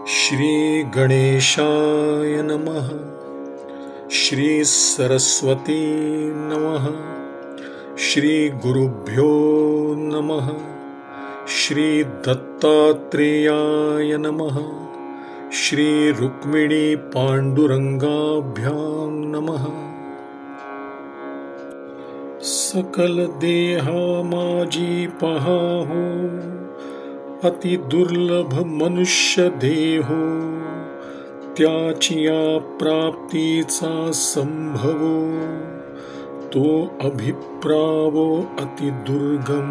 श्री गणेशाय नमः। श्री सरस्वती नमः। श्री गुरुभ्यो नमः। श्री दत्तात्रेयाय नमः। श्री रुक्मिणी पांडुरंगाभ्यां नमः। सकल देहा माजी पहाहो, अति दुर्लभ मनुष्य देहो, त्याचिया प्राप्तीचा संभवो, तो अभिप्रावो अति दुर्गम।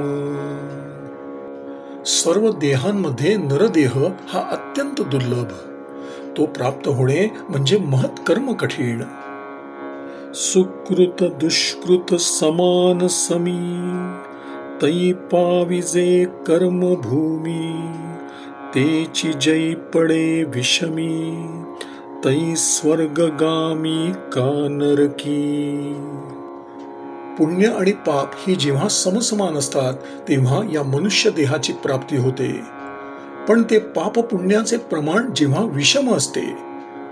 सर्व देहांमध्ये नरदेह हा अत्यंत दुर्लभ, तो प्राप्त होणे म्हणजे महत्कर्म कठीण। सुकृत दुष्कृत समान समी, तै पाविजे कर्म भूमी, तेची जै पडे विषमी, तै स्वर्गगामी का नरकी। पुण्य आणि पाप ही जेव्हा समसमान असतात तेव्हा या मनुष्य देहाची प्राप्ती होते, पण ते पाप पुण्याचे प्रमाण जेव्हा विषम असते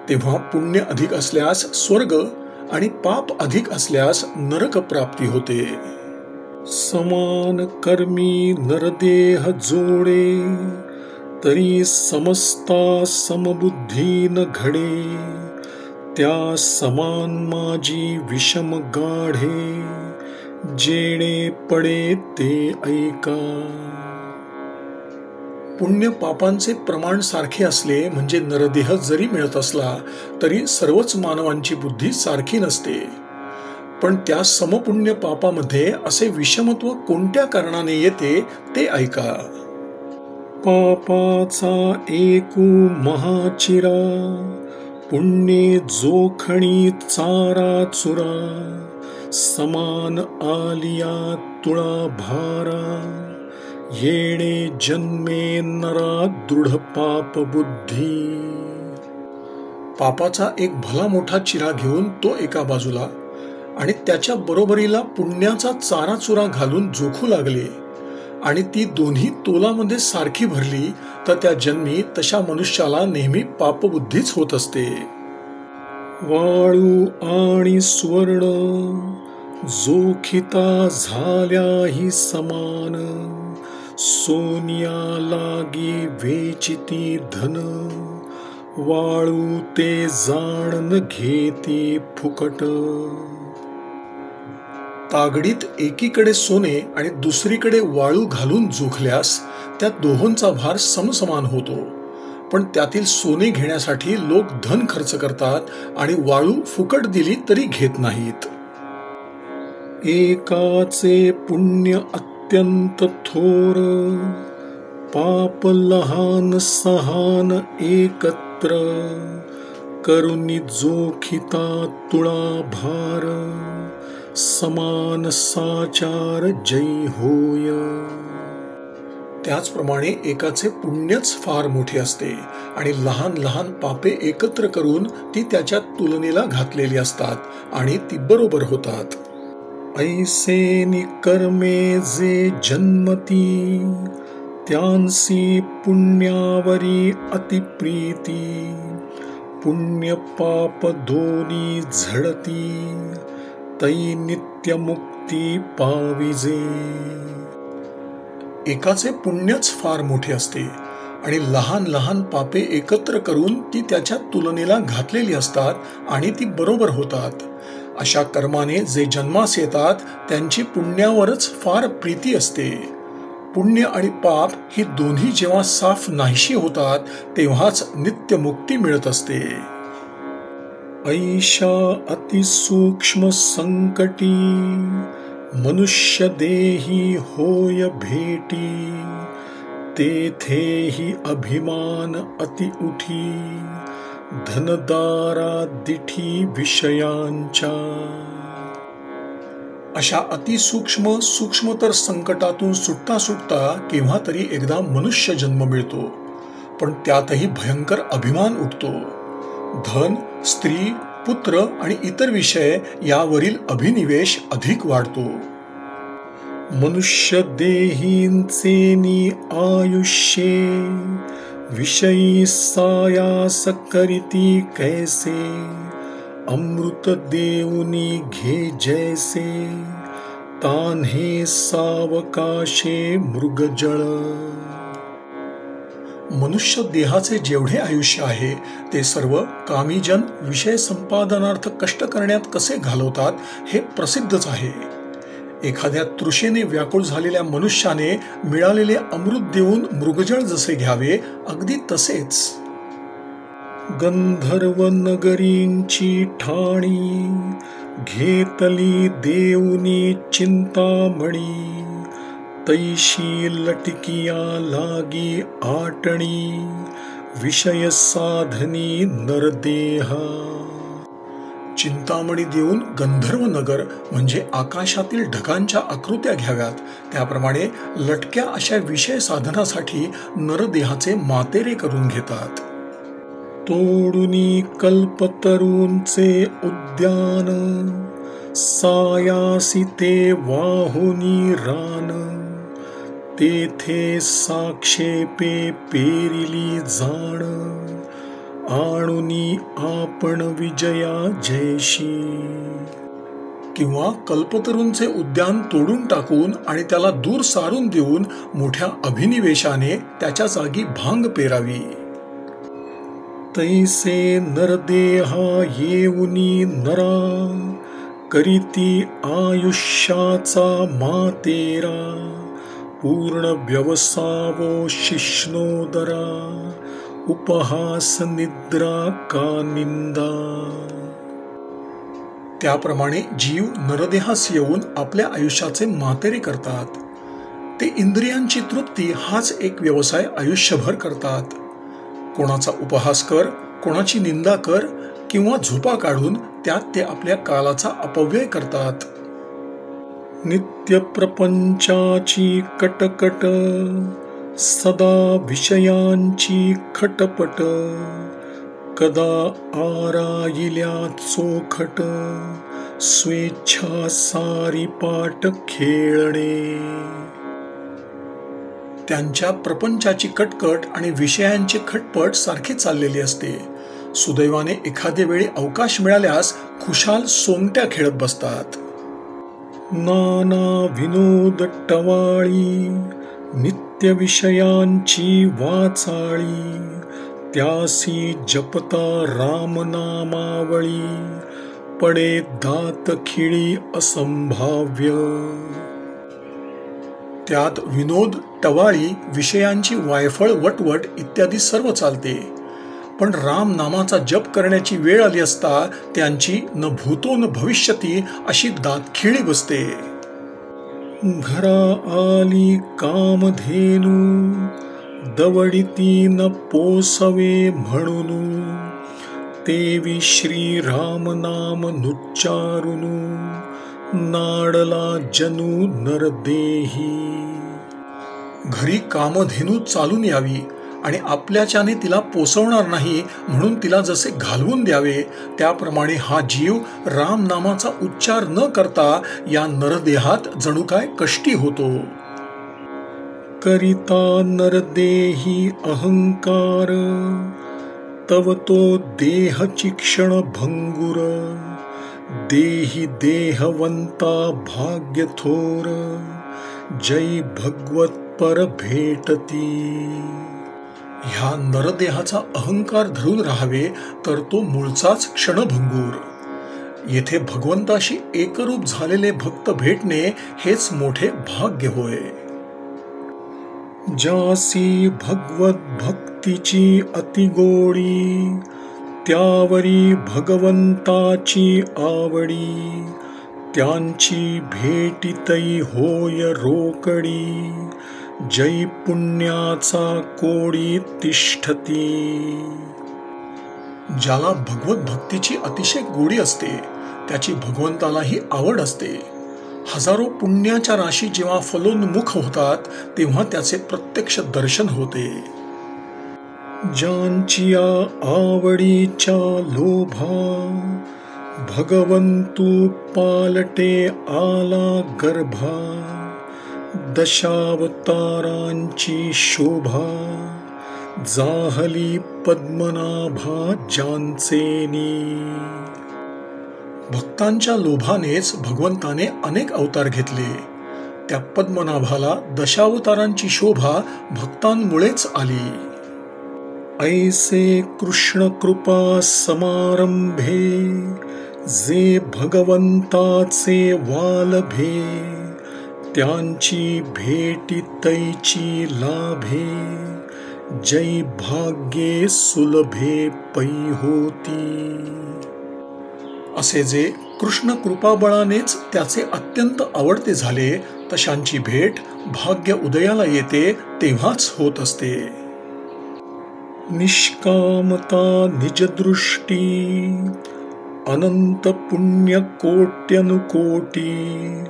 तेव्हा पुण्य अधिक असल्यास स्वर्ग आणि पाप अधिक असल्यास नरक प्राप्ती होते। समान कर्मी नरदेह जोडे, तरी समस्ता समबुद्धी न घडे, त्या समान माझी विषम गाढे, जेणे पडे ते ऐका। पुण्य पापांचे प्रमाण सारखे असले म्हणजे नरदेह जरी मिळत असला तरी सर्वच मानवांची बुद्धी सारखी नसते, पण त्या समपुण्य पापामध्ये असे विषमत्व कोणत्या कारणाने येते ते ऐका। पापाचा एकू महाचिरा, पुण्ये जोखणी चारा चुरा, समान आलिया तुळा भारा, येणे जन्मे नरा दृढ पाप बुद्धी। पापाचा एक भला मोठा चिरा घेऊन तो एका बाजूला आणि त्याच्या बरोबरीला पुण्याचा चारा चुरा घालून जोखू लागले आणि ती दोन्ही तोलामध्ये सारखी भरली तर त्या जन्मी तशा मनुष्याला नेहमी पापबुद्धीच होत असते। वाळू आणि स्वर्ण जोखिता झाल्याही समान, सोनिया लागी वेचिती धन, वाळू ते जाणन घेती फुकट। तागडीत एकीकडे सोने आणि दुसरीकडे वाळू घालून जोखल्यास त्या दोहोंचा भार समसमान होतो, पण त्यातील सोने घेण्यासाठी लोक धन खर्च करतात आणि वाळू फुकट दिली तरी घेत नाहीत। एकाचे पुण्य अत्यंत थोर, पाप लहान सहान एकत्र, करुणी जोखिता तुळा भार, समान साचार जय होय। त्याचप्रमाणे एकाचे पुण्यच फार मोठे असते आणि लहान लहान पापे एकत्र करून ती त्याच्या तुलनेला घातलेली असतात आणि ती बरोबर होतात। ऐसे कर्मे जे जन्मती, त्यांसी पुण्यावरी अतिप्रीती, पुण्य पाप दोन्ही झडती, तै नित्य मुक्ती पाविजे। एकाचे पुण्यच फार मोठे असते आणि लहान लहान पापे एकत्र करून ती त्याच्या तुलनेला घातलेली असतात आणि ती बरोबर होतात। अशा कर्माने जे जन्मास येतात त्यांची पुण्यावरच फार प्रीती असते। पुण्य आणि पाप ही दोन्ही जेव्हा साफ नाहीशी होतात तेव्हाच नित्य मुक्ती मिळत असते। ऐशा अतिसूक्ष्म संकटी, मनुष्य देही होय भेटी, तेथेही अभिमान अति उठी, धनदारा दिठी विषयांच्या। अशा अतिसूक्ष्म सूक्ष्मतर संकटातून सुटता सुटता केव्हा तरी एकदा मनुष्य जन्म मिळतो, पण त्यातही भयंकर अभिमान उठतो। धन, स्त्री, पुत्र आणि इतर विषय यावरील अभिनिवेश अधिक वाढतो। मनुष्य देहींचे आयुष्ये विषयी सायास करीती कैसे, अमृत देऊनी घे जैसे, तान्हे सावकाशे मृगजळ. मनुष्य देहाचे जेवढे आयुष्य आहे ते सर्व कामीजन विषय संपादनार्थ कष्ट करण्यात कसे घालवतात हे प्रसिद्धच आहे. एखाद्या तृषेने व्याकुळ झालेल्या मनुष्याने मिळालेले अमृत देऊन मृगजळ जसे घ्यावे, अगदी तसेच. गंधर्व नगरींची ठाणी, घेतली देऊनी चिंतामणी, तैशी लटकिया लागी आटणी, विषय साधनी नरदेहा. चिंतामणी देऊन गंधर्व नगर म्हणजे आकाशातील ढगांच्या आकृत्या घ्याव्यात, त्याप्रमाणे लटक्या अशा विषय साधनासाठी नरदेहाचे मातेरे करून घेतात. तोडुनी कल्पतरूंचे उद्यान, सायासी ते वाहुनी रान, तेथे साक्षेपे पेरिली जाण, आणुनी आपण विजया जयशी. किंवा कल्पतरूंचे उद्यान तोडून टाकून आणि त्याला दूर सारून देऊन मोठ्या अभिनिवेशाने त्याच्या जागी भांग पेरावी. तैसे नरदेहा येऊनी नरा, करीती आयुष्याचा मातेरा, पूर्ण व्यवसावो शिष्णोदरा, उपहास निद्रा का निंदा. त्याप्रमाणे जीव नरदेहास येऊन आपल्या आयुष्याचे मातेरे करतात. ते इंद्रियांची तृप्ती हाच एक व्यवसाय आयुष्यभर करतात. कोणाचा उपहास कर, कोणाची निंदा कर किंवा झोपा काढून त्यात ते आपल्या कालाचा अपव्यय करतात. नित्य प्रपंचाची कटकट, सदा विषयांची खटपट, कदा आरायिल्या चोखट, स्वेच्छा सारी पाट खेळणे. त्यांच्या प्रपंचाची कटकट आणि विषयांची खटपट सारखी चाललेली असते. सुदैवाने एखाद्या वेळी अवकाश मिळाल्यास खुशाल सोंगट्या खेळत बसतात. नाना विनोद टवाळी, नित्य विषयांची वाचाळी, त्यासी जपता रामनामावळी, पडे दात खिळी असंभाव्य. त्यात विनोद, टवाळी, विषयांची वायफळ, वटवट इत्यादी सर्व चालते. पण राम नामाचा जप करण्याची वेळ आली असता त्यांची न भूतो न भविष्यती अशी दातखिळी बसते. घरा आली कामधेनू, दवडिती न पोसवे म्हणून, तेवी श्रीराम नाम नुच्चारुनु, नाडला जनु नरदेही. घरी कामधेनू चालून यावी आणि आपल्याच्याने तिला पोसवणार नाही म्हणून तिला जसे घालवून द्यावे, त्याप्रमाणे हा जीव राम नामाचा उच्चार न करता या नरदेहात जणू काय कष्टी होतो. करिता नरदेही अहंकार, तव तो देहची क्षण भंगुर, देही देहवंता भाग्य थोर, जय भगवत पर भेटती. ह्या नरदेहाचा अहंकार धरून राहावे तर तो मूळचाच क्षणभंगूर. येथे भगवंताशी एकरूप झालेले भक्त भेटणे हेच मोठे भाग्य होय. जासी भगवत भक्तीची अतिगोडी, त्यावरी भगवंताची आवडी, त्यांची भेटीतई होय रोकडी, जय पुण्याचा कोडी तिष्ठती. ज्याला भगवत भक्तीची अतिशय गोडी असते त्याची भगवंतालाही आवड असते. हजारो पुण्याच्या राशी जेव्हा फलोन्मुख होतात तेव्हा त्याचे प्रत्यक्ष दर्शन होते. ज्यांच्या आवडीच्या लोभा, भगवंतू पालटे आला गर्भा, दशावतारांची शोभा, जाहली पद्मनाभा ज्यांचेनी. भक्तांच्या लोभानेच भगवंताने अनेक अवतार घेतले. त्या पद्मनाभाला दशावतारांची शोभा भक्तांमुळेच आली. ऐसे कृष्ण कृपा समारंभे जे भगवंताचे वालभे. त्यांची भेटी तैची लाभे जै भाग्ये सुलभे पै होती. असे जे कृष्ण कृपाबळानेच त्याचे अत्यंत आवडते झाले तशांची भेट भाग्य उदयाला येते तेव्हाच होत असते. निष्कामता निजदृष्टी अनंत पुण्य कोट्यनुकोटी.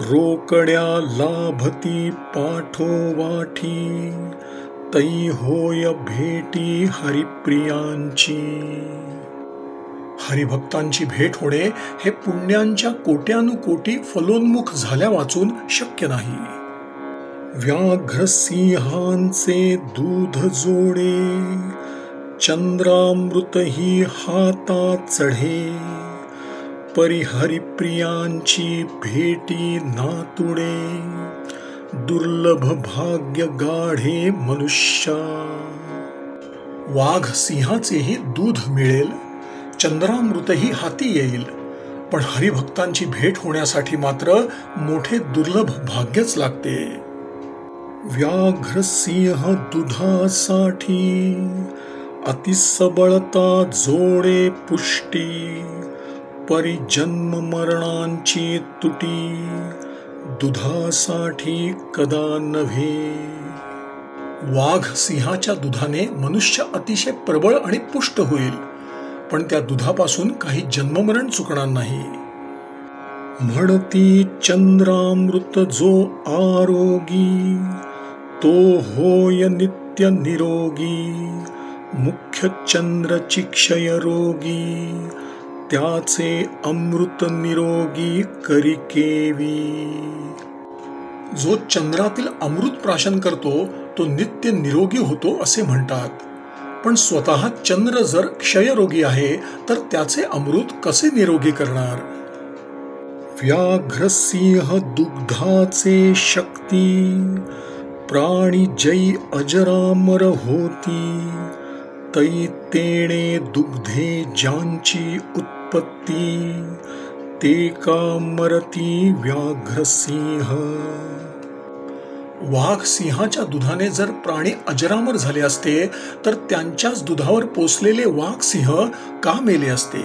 रोकड्या लाभती पाठोवाठी तै होय भेटी हरिप्रियांची. हरिभक्तांची भेट होणे हे पुण्यांच्या कोट्यानुकोटी फलोन्मुख झाल्या वाचून शक्य नाही. व्याघ्र सिंहांचे दूध जोडे चंद्रामृतही हातात चढे. परिहरिप्रियांची भेटी नातुडे दुर्लभ भाग्य गाढे मनुष्या. वाघ सिंहाचेही दूध मिळेल, चंद्रामृतही हाती येईल, पण हरिभक्तांची भेट होण्यासाठी मात्र मोठे दुर्लभ भाग्यच लागते. व्याघ्र सिंह दुधासाठी अतिसबळता जोडे पुष्टी. परिजन्म मरणांची तुटी दुधासाठी कदा नव्हे. वाघ सिंहाच्या दुधाने मनुष्य अतिशय प्रबळ आणि पुष्ट होईल, पण त्या दुधापासून काही जन्ममरण चुकणार नाही. म्हणती चंद्रामृत जो आरोगी तो होय नित्य निरोगी. मुख्य चंद्रची क्षय रोगी त्याचे अमृत निरोगी करी केवी. जो चंद्रातील अमृत प्राशन करतो तो नित्य निरोगी होतो असे म्हणतात, पण स्वतः चंद्र जर क्षयरोगी आहे तर त्याचे अमृत कसे निरोगी करणार. व्याघ्र सिंह दुग्धाचे शक्ती प्राणी जै अजरामर होती. तै तेणे दुग्धे ज्यांची उत्पत्ती ते का मरती व्याघ्र सिंह. वाघ सिंहाच्या दुधाने जर प्राणी अजरामर झाले असते तर त्यांच्याच दुधावर पोसलेले वाघ सिंह का मेले असते.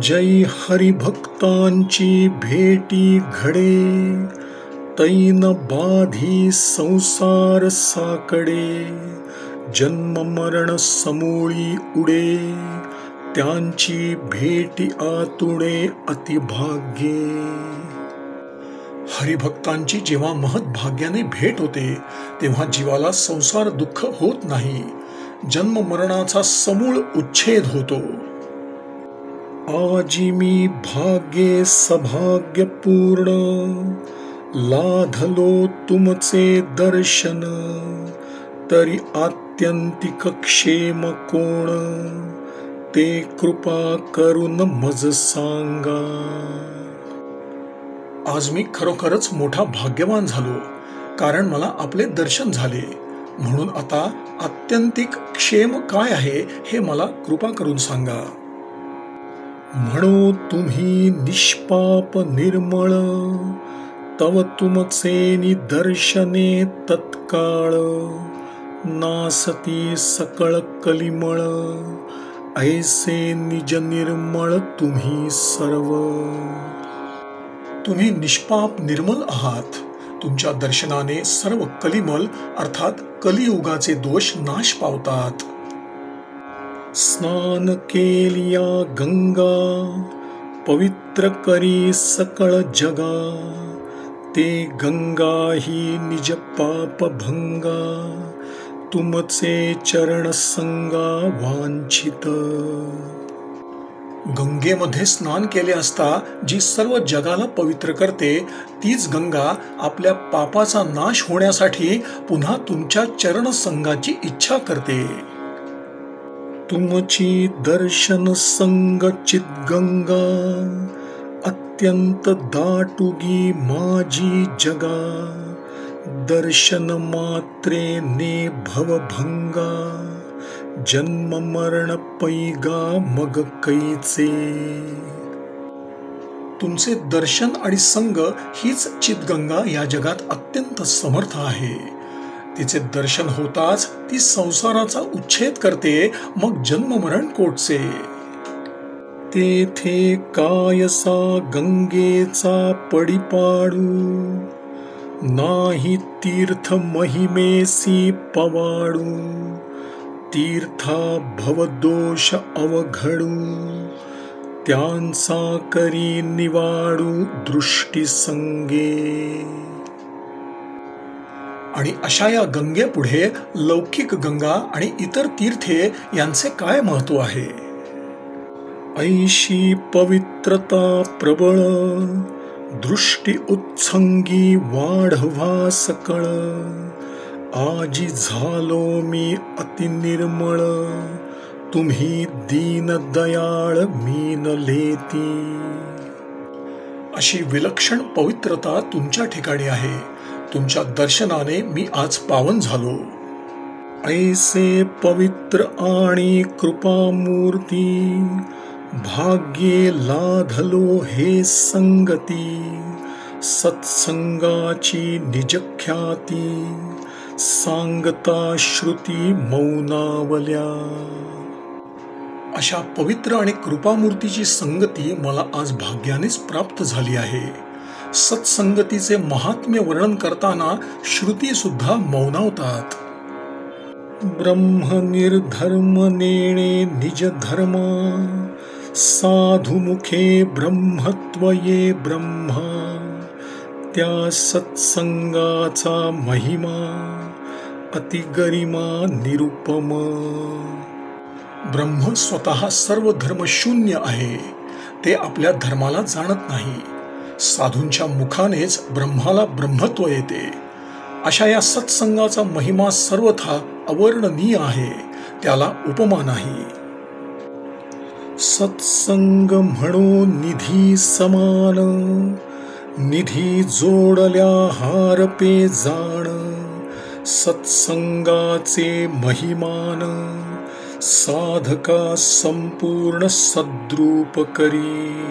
जै हरिभक्तांची भेटी घडे तैन बाधी संसार साकडे. जन्म मरण समूळी उडे त्यांची भेटी आतुडे अतिभाग्ये. हरिभक्तांची जेव्हा महत्भाग्याने भेट होते तेव्हा जीवाला संसार दुःख होत नाही, जन्म मरणाचा समूळ उच्छेद होतो. आजी मी भाग्ये सभाग्य पूर्ण लाधलो तुमचे दर्शन. तरी आत्यंतिक क्षेम कोण ते कृपा करून मज सांगा. आज मी खरोखरच मोठा भाग्यवान झालो, कारण मला आपले दर्शन झाले. म्हणून आता आत्यंतिक क्षेम काय आहे हे मला कृपा करून सांगा. म्हणो तुम्ही निष्पाप निर्मळ तव तुमचे निदर्शने तत्काळ. नासती सकळ कलिमळ ऐसे निज निर्मळ तुम्ही सर्व. तुम्ही निष्पाप निर्मल आहात. तुमच्या दर्शनाने सर्व कलिमल अर्थात कलियुगाचे दोष नाश पावतात. स्नान केलिया गंगा पवित्र करी सकळ जगा. ते गंगा ही निज पाप भंगा तुमचे चरण संगा वांछित. गंगेमध्ये स्नान केले असता जी सर्व जगाला पवित्र करते, तीच गंगा आपल्या पापाचा नाश होण्यासाठी पुन्हा तुमच्या चरण संगाची इच्छा करते. तुमची दर्शन संग चित गंगा, अत्यंत दाटुगी माझी जगा. दर्शन मात्रे ने भवभंगा, जन्म मरण पैगा मग कैचे. तुमचे दर्शन आणि संग हीच चितगंगा या जगात अत्यंत समर्थ आहे. तिचे दर्शन होताच ती संसाराचा उच्छेद करते, मग जन्म मरण कोटचे. तेथे कायसा गंगेचा पडिपाडू, नाही तीर्थ महिमेसी पवाडू. तीर्था भवदोष अवघडू, त्यांचा करी निवाडू दृष्टी संगे. आणि अशा या गंगेपुढे लौकिक गंगा आणि इतर तीर्थे यांचे काय महत्व आहे? ऐशी पवित्रता प्रबळ, दृष्टी उत्संगी वाढवा सकळ. आजी झालो मी अति निर्मळ, तुम्ही दीन दयाळ मीन लेती. अशी विलक्षण पवित्रता तुमच्या ठिकाणी आहे. तुमच्या दर्शनाने मी आज पावन झालो. ऐसे पवित्र आणि कृपामूर्ती, भाग्ये लाधलो हे संगती. सत्संगाची निजख्याती, सांगता श्रुती मौनावल्या. अशा पवित्र आणि कृपामूर्तीची संगती मला आज भाग्यानेच प्राप्त झाली आहे. सत्संगतीचे महात्म्य वर्णन करताना श्रुती सुद्धा मौनावतात. ब्रह्म निर्धर्म नेणे निज धर्मा, साधुमुखे ब्रह्मत्व ये ब्रह्मा. त्या सत्संगाचा महिमा, अतिगरिमा निरुपम. ब्रह्म स्वतः सर्व धर्म शून्य आहे. ते आपल्या धर्माला जाणत नाही. साधूंच्या मुखानेच ब्रह्माला ब्रह्मत्व येते. अशा या सत्संगाचा महिमा सर्वथा अवर्णनीय आहे. त्याला उपमा नाही. सत्संग म्हणो निधी समान, निधी जोडल्या हारपे जाण. सत्संगाचे महिमान, साधका संपूर्ण सद्रूप करी.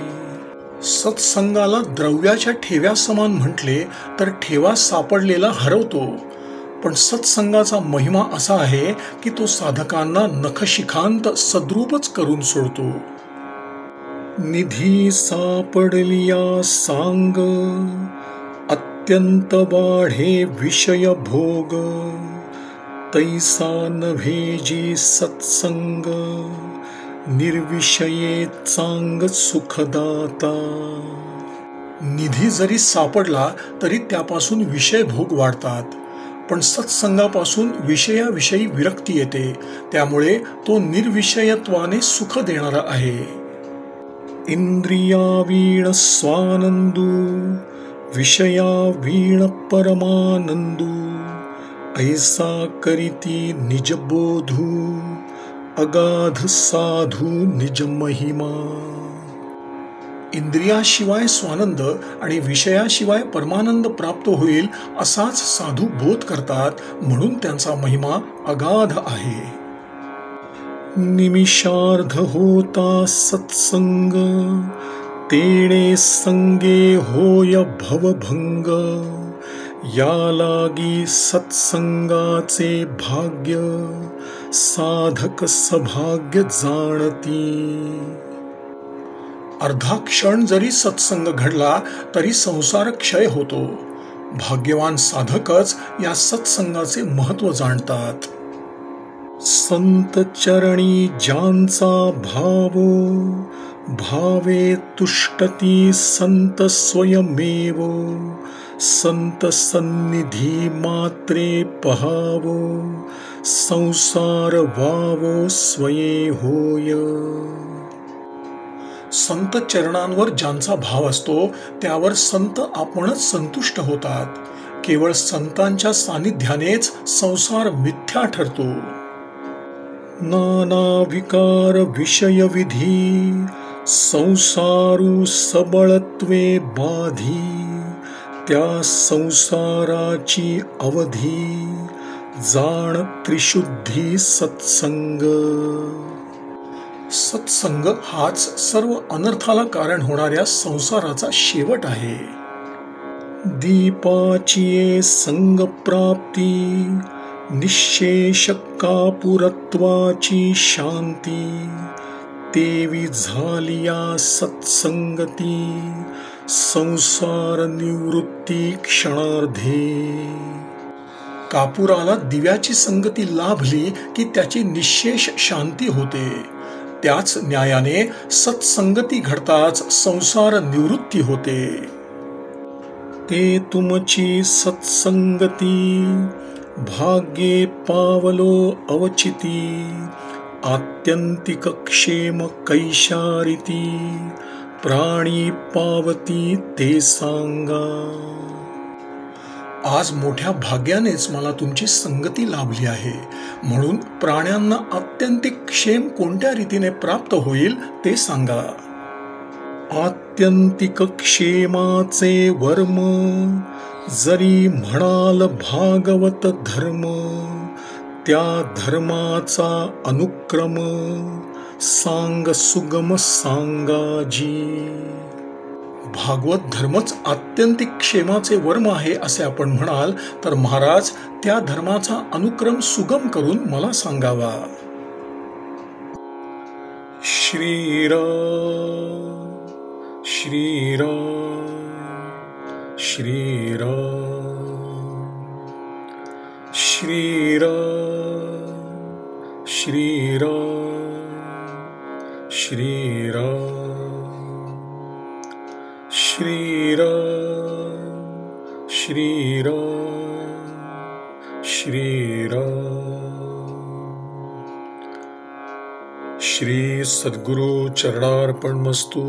सत्संगाला द्रव्याच्या ठेव्या समान म्हटले तर ठेवा सापडलेला हरवतो. पण सत्संगाचा महिमा असा आहे की तो साधकांना नखशिखांत सद्रूपच करून सोडतो. निधी सापडलिया सांग, अत्यंत वाढे विषय भोग. तैसा नव्हेजी सत्संग, निर्विषये चांग सुखदाता. निधी जरी सापडला तरी त्यापासून विषय भोग वाढतात. पण सत्संगापासून विषयाविषयी विरक्ती येते. त्यामुळे तो निर्विषयत्वाने सुख देणारा आहे. इंद्रिया वीण स्वानंदू, विषया वीण परमानंदू. ऐसा करीती निजबोधू, अगाध साधू निज महिमा. इंद्रियाशिवाय स्वानंद आणि विषयाशिवाय परमानंद प्राप्त होईल असाच साधू बोध करतात. म्हणून त्यांचा महिमा अगाध आहे. निमिषार्ध होता सत्संग, तेणे संगे होय भवभंग. या लागी सत्संगाचे भाग्य, साधक सभाग्य जाणती. अर्धा क्षण जरी सत्संग घडला तरी संसार क्षय होतो. भाग्यवान साधकच या सत्संगाचे महत्व जाणतात. संत चरणी ज्यांचा भावो, भावे तुष्टती संत स्वयमेवो. संत सन्निधी मात्रे पहावो, संसार वावो स्वये होय. संत चरणांवर ज्यांचा भाव असतो त्यावर संत आपणच संतुष्ट होतात. केवळ संतांच्या सानिध्यानेच संसार मिथ्या ठरतो. नाना विकार विषय विधी संसारू सबळत्वे बाधी. त्या संसाराची अवधी जाण त्रिशुद्धी सत्संग. सत्संग हाच सर्व अनर्थाला कारण होणाऱ्या संसाराचा शेवट आहे. दीपाची संग प्राप्ती निशेष कापुरत्वाची शांती. तेवी झालिया सत्संगती संसार निवृत्ती क्षणार्धे. कापुराला दिव्याची संगती लाभली की त्याची निशेष शांती होते. त्याच न्यायाने सत्संगती घडताच संसार निवृत्ती होते. ते तुमची सत्संगती भाग्ये पावलो अवचिती. आत्यंतिक क्षेम कैशारिती प्राणी पावती ते सांगा. आज मोठ्या भाग्यानेच मला तुमची संगती लाभली आहे, म्हणून प्राण्यांना आत्यंतिक क्षेम कोणत्या रीतीने प्राप्त होईल ते सांगा. आत्यंतिक क्षेमाचे वर्म जरी म्हणाल भागवत धर्म. त्या धर्माचा अनुक्रम सांग सुगम सांगाजी. भागवत धर्मच आत्यंतिक क्षेमाचे वर्म आहे असे आपण म्हणाल तर महाराज त्या धर्माचा अनुक्रम सुगम करून मला सांगावा. श्रीराम श्रीराम श्रीराम श्रीराम श्रीराम श्रीराम श्रीराम श्री सद्गुरु चरणार्पणमस्तु.